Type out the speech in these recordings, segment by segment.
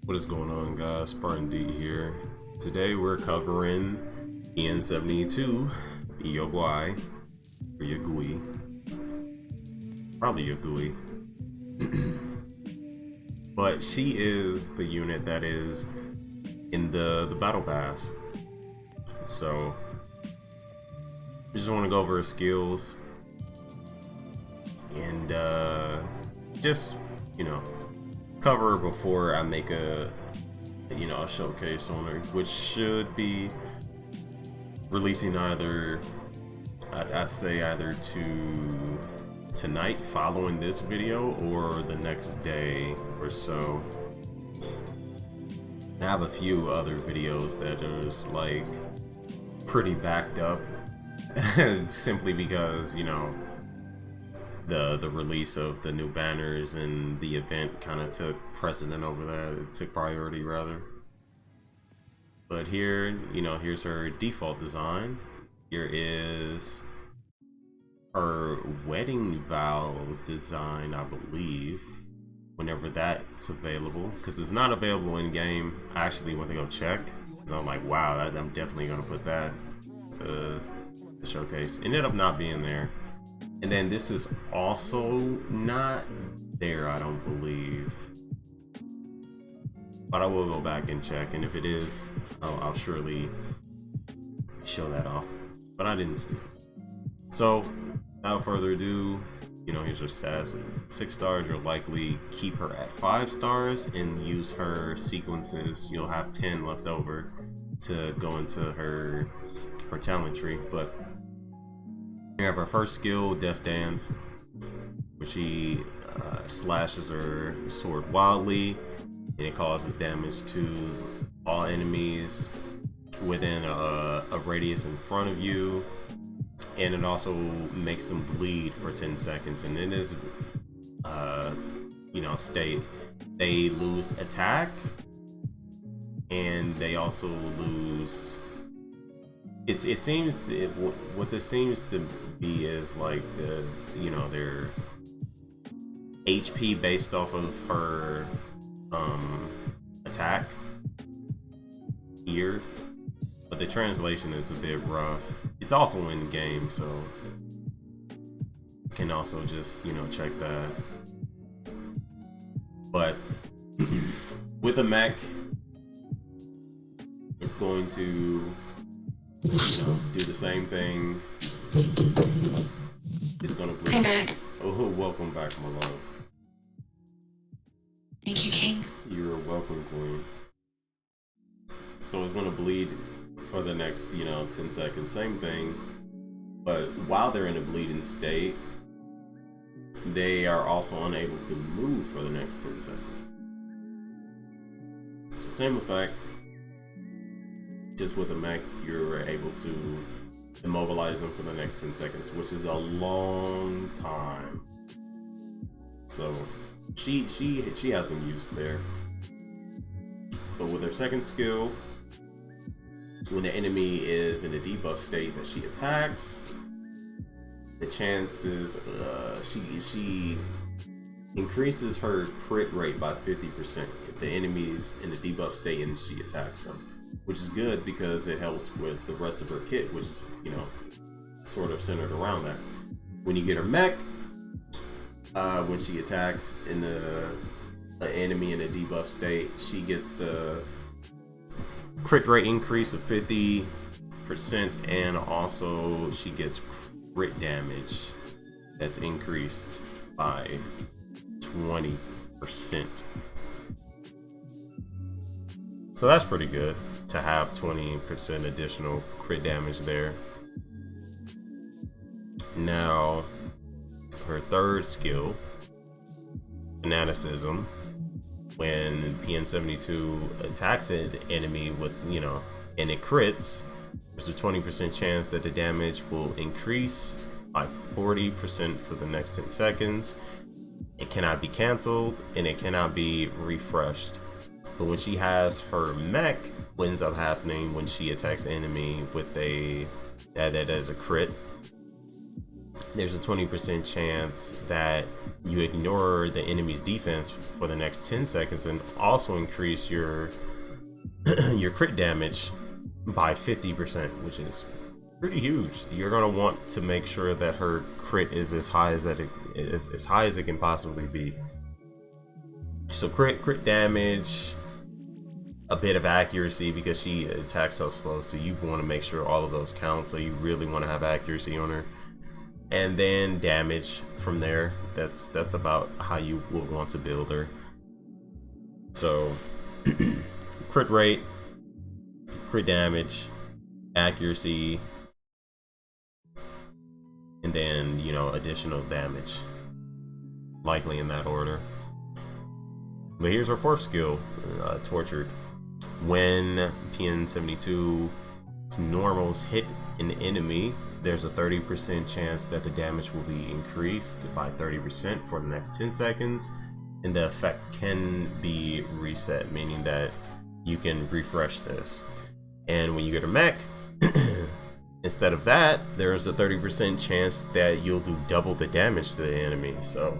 What is going on, guys? Spartan D here. Today we're covering PN72 Yogui or Yogui. Probably Yogui. But she is the unit that is in the battle pass. So we just want to go over her skills and just, you know, cover her before I make a showcase on her, which should be releasing either I'd say either tonight following this video or the next day or so. I have a few other videos that are just like pretty backed up simply because, you know, the release of the new banners and the event kind of took precedent over that. It took priority rather. But here, you know, here's her default design. Here is her wedding vow design, I believe, whenever that's available, because it's not available in game. I actually went to go check, so I'm like, wow, I'm definitely gonna put that the showcase. Ended up not being there. And then this is also not there, I don't believe. But I will go back and check, and if it is, I'll surely show that off. But I didn't see. So, without further ado, you know, here's her stats. 6 stars, you'll likely keep her at 5 stars and use her sequences. You'll have 10 left over to go into her talent tree. But we have our first skill, Death Dance, where she slashes her sword wildly, and it causes damage to all enemies within a radius in front of you, and it also makes them bleed for 10 seconds. And in this state, they lose attack, and they also lose. It seems to, what this seems to be is like their HP based off of her attack here, but the translation is a bit rough. It's also in game, so you can also just, you know, check that. But with a mech, it's going to, you know, do the same thing. It's gonna bleed. Oh, welcome back, my love. Thank you, King. You're welcome, Queen. So it's gonna bleed for the next, 10 seconds. Same thing, but while they're in a bleeding state, they are also unable to move for the next 10 seconds. So same effect. Just with a mech, you're able to immobilize them for the next 10 seconds, which is a long time. So she has some use there. But with her second skill, when the enemy is in a debuff state that she attacks, the chances she increases her crit rate by 50% if the enemy is in a debuff state and she attacks them. Which is good because it helps with the rest of her kit, which is, you know, sort of centered around that. When you get her mech, when she attacks in an enemy in a debuff state, she gets the crit rate increase of 50%, and also she gets crit damage that's increased by 20%. So that's pretty good to have 20% additional crit damage there. Now, her third skill, Fanaticism, when PN72 attacks an enemy with, and it crits, there's a 20% chance that the damage will increase by 40% for the next 10 seconds. It cannot be canceled, and it cannot be refreshed. But when she has her mech, what ends up happening when she attacks the enemy with that as a crit, there's a 20% chance that you ignore the enemy's defense for the next 10 seconds and also increase your your crit damage by 50%, which is pretty huge. You're gonna want to make sure that her crit is as high as it can possibly be. So crit damage, a bit of accuracy because she attacks so slow, so you want to make sure all of those count. So you really want to have accuracy on her, and then damage from there. That's about how you would want to build her. So crit rate, crit damage, accuracy, and then, you know, additional damage, likely in that order. But here's our fourth skill, Tortured. When PN72's normals hit an enemy, there's a 30% chance that the damage will be increased by 30% for the next 10 seconds, and the effect can be reset, meaning that you can refresh this. And when you get a mech, instead of that, there's a 30% chance that you'll do double the damage to the enemy. So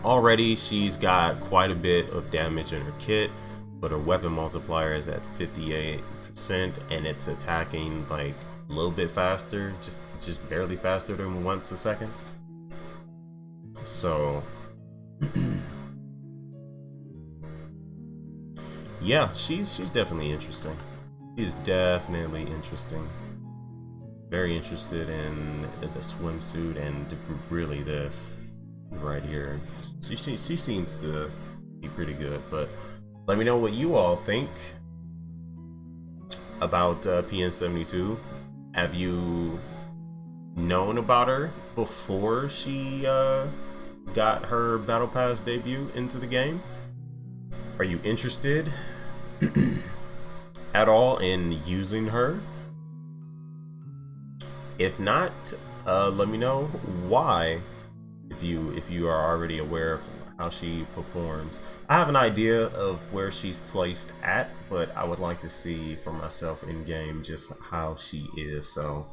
already she's got quite a bit of damage in her kit, but her weapon multiplier is at 58%, and it's attacking like a little bit faster, just barely faster than once a second. So yeah, she's definitely interesting. She's definitely interesting. Very interested in the swimsuit and really this right here. She seems to be pretty good, but let me know what you all think about PN72. Have you known about her before she got her Battle Pass debut into the game? Are you interested at all in using her? If not, let me know why, if you are already aware of how she performs. I have an idea of where she's placed at, but I would like to see for myself in game just how she is. So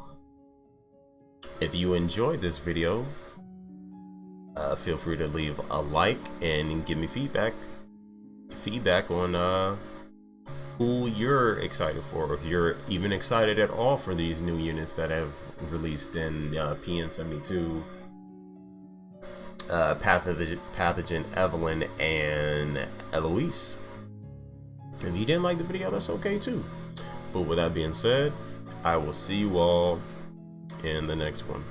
if you enjoyed this video, feel free to leave a like and give me feedback on who you're excited for, if you're even excited at all for these new units that have released in PN72, Pathogen Evelyn, and Eloise. If you didn't like the video, that's okay too. But with that being said, I will see you all in the next one.